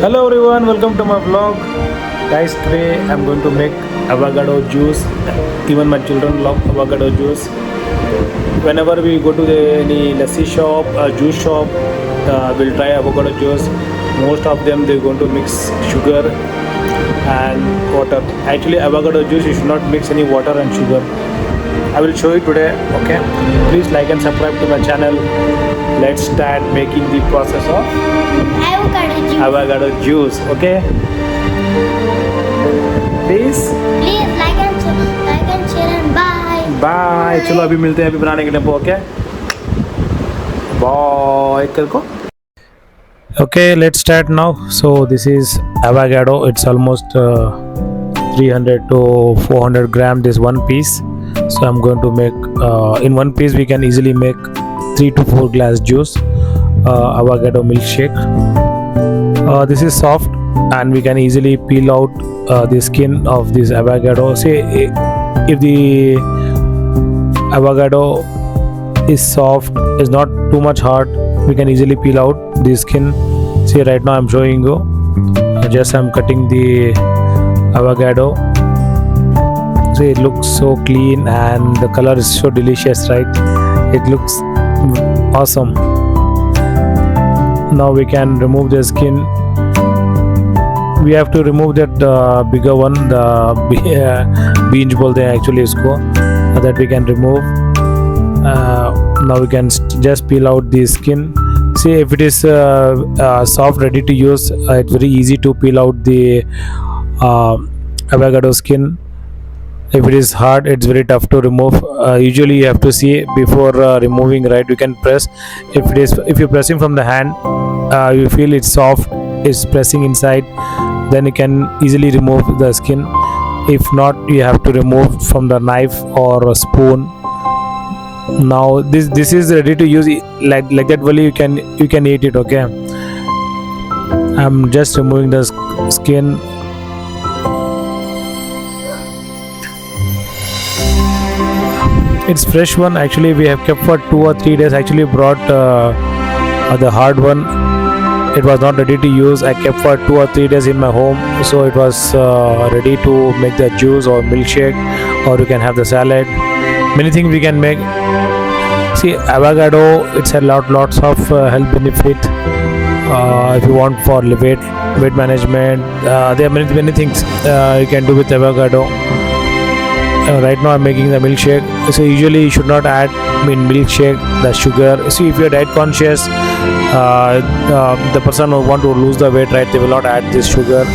Hello everyone, welcome to my vlog. Guys, today I'm going to make avocado juice. Even my children love avocado juice. Whenever we go to any lassi shop, juice shop, we'll try avocado juice. Most of them they're going to mix sugar and water. Actually, avocado juice you should not mix any water and sugar. I will show you today. Okay, please like and subscribe to my channel. Let's start making the process of avocado juice. Okay, please like and share and bye. bye. चलो अभी मिलते हैं अभी बनाने के लिए. Okay bye करको. Okay, let's start now. So this is avocado. It's almost 300 to 400 gram this one piece. So I'm going to make in one piece we can easily make 3 to 4 glass juice, avocado milkshake. This is soft and we can easily peel out the skin of this avocado. Say if the avocado is soft, is not too much hard, we can easily peel out the skin. See, right now I'm showing you. Just I'm cutting the avocado. See, it looks so clean and the color is so delicious, right? It looks awesome. Now we can remove the skin. We have to remove that bigger one, the beans bolte hain actually isko, that we can remove. Now we can just peel out the skin. See, if it is soft, ready to use, it's very easy to peel out the avocado skin. If it is hard, it's very tough to remove. Usually you have to see before removing, right? You can press. If you're pressing from the hand, you feel it's soft, it's pressing inside, then you can easily remove the skin. If not, you have to remove from the knife or a spoon. Now this is ready to use. Like that way you can eat it. Okay, I'm just removing the skin. It's fresh one. Actually, we have kept for 2 or 3 days. Actually, brought the hard one. It was not ready to use. I kept for 2 or 3 days in my home, so it was ready to make the juice or milkshake, or you can have the salad. Many things we can make. See, avocado, it's a lots of health benefit. If you want for weight management, there are many things you can do with avocado. Right now I'm making the milkshake. So usually you should not add in milkshake the sugar. See, if you're diet conscious, the person who want to lose the weight, right, they will not add this sugar.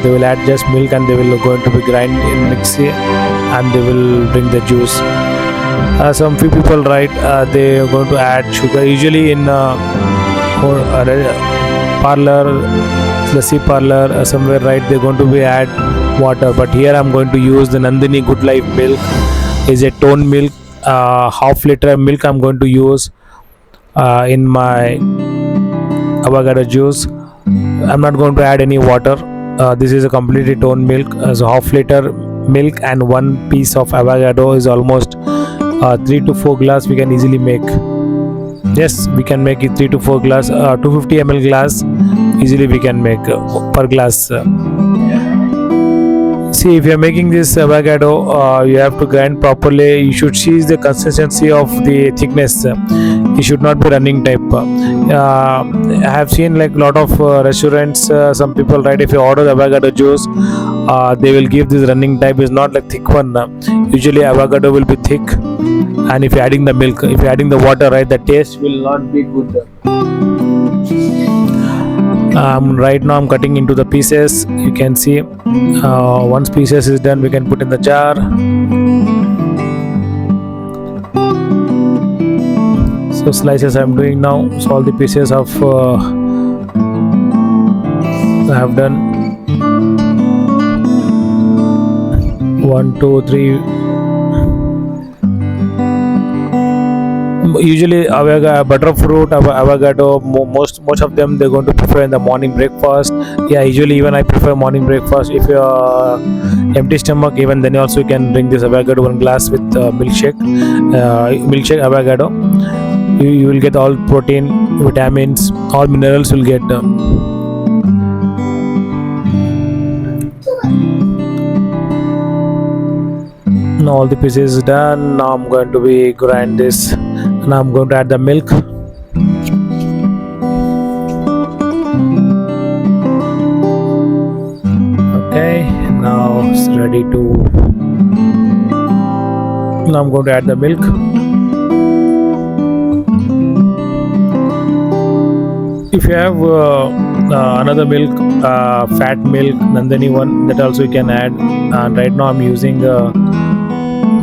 They will add just milk and they will going to be grind in mixie and they will bring the juice. Some few people, right, they are going to add sugar. Usually in parlor, lassi parlor, somewhere, right, they're going to be add water. But here I'm going to use the Nandini Good Life milk. Is a toned milk, half liter milk I'm going to use in my avocado juice. I'm not going to add any water. This is a completely toned milk. So half liter milk and one piece of avocado is almost 3 to 4 glass we can easily make. Yes, we can make it 3 to 4 glass, 250 ml glass easily we can make per glass. See, if you are making this avocado, you have to grind properly. You should see the consistency of the thickness. It should not be running type. I have seen like lot of restaurants, some people, right, if you order the avocado juice, they will give this running type. Is not like thick one. Usually avocado will be thick, and if you're adding the milk, if you're adding the water, right, the taste will not be good. Right now I'm cutting into the pieces. You can see once pieces is done, we can put in the jar. So slices I'm doing now. So all the pieces of I have done 1, 2, 3. Usually butterfruit, avocado, most of them they're going to prefer in the morning breakfast. Yeah, usually even I prefer morning breakfast. If you're empty stomach, even then also you can drink this avocado 1 glass with milkshake avocado. You will get all protein, vitamins, all minerals will get. All the pieces done. Now I'm going to be grind this. Now I'm going to add the milk. Okay, now it's ready to. Now I'm going to add the milk. If you have another milk, fat milk, Nandini one, that also you can add. And right now I'm using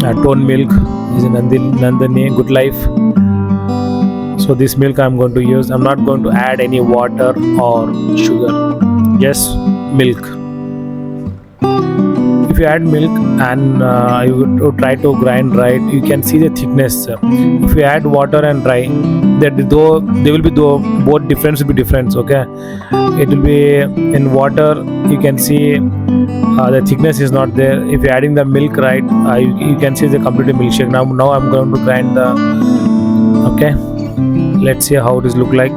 tone milk, is Nandini Good Life. So this milk I'm going to use. I'm not going to add any water or sugar, just milk. If you add milk and you would try to grind right, you can see the thickness. If you add water and dry, that though they will be both difference will be different. Okay, it will be in water. You can see the thickness is not there. If you're adding the milk right, you can see the complete milkshake. Now I'm going to grind the. Okay, let's see how it is look like.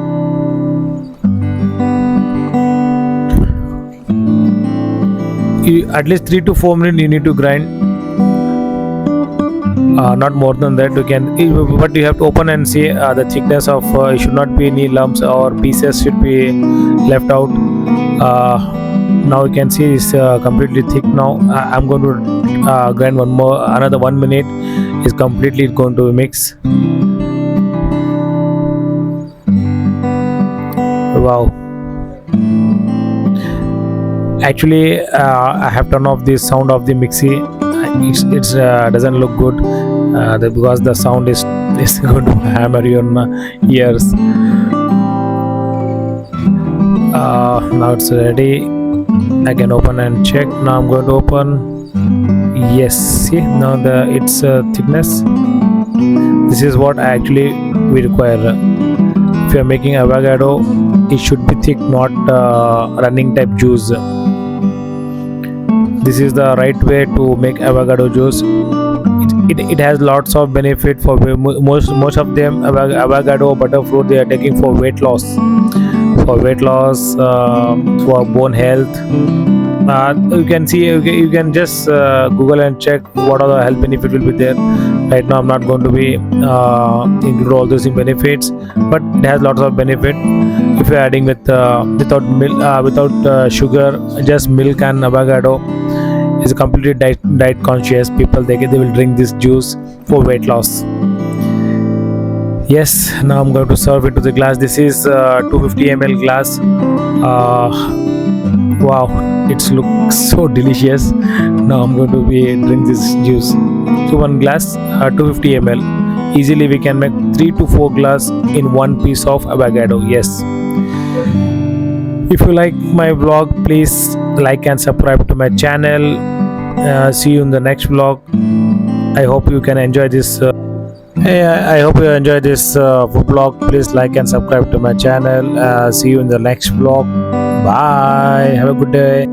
At least 3 to 4 minutes you need to grind, not more than that. You can, but you have to open and see the thickness of. It should not be any lumps or pieces should be left out. Now you can see it's completely thick. Now I'm going to grind another 1 minute. Is completely going to mix. Wow. Actually, I have turned off the sound of the mixie. It doesn't look good because the sound is going to hammer your ears. Now it's ready. I can open and check. Now I'm going to open. Yes, see now its thickness. This is what actually we require. If you are making avocado, it should be thick, not running type juice. This is the right way to make avocado juice. It has lots of benefit for most of them. Avocado butter fruit they are taking for weight loss, for bone health. You can see, you can just Google and check what are the health benefits will be there. Right now I'm not going to be include all those benefits, but it has lots of benefit. If you're adding without milk, without sugar, just milk and avocado, is completely diet conscious people. They will drink this juice for weight loss. Yes, now I'm going to serve it to the glass. This is 250 ml glass. Wow, it looks so delicious. Now I'm going to be drink this juice. So one glass, 250 ml. Easily we can make 3 to 4 glass in one piece of avocado. Yes. If you like my vlog, please like and subscribe to my channel. See you in the next vlog. I hope you can enjoy this. I hope you enjoy this vlog. Please like and subscribe to my channel. See you in the next vlog. Bye. Have a good day.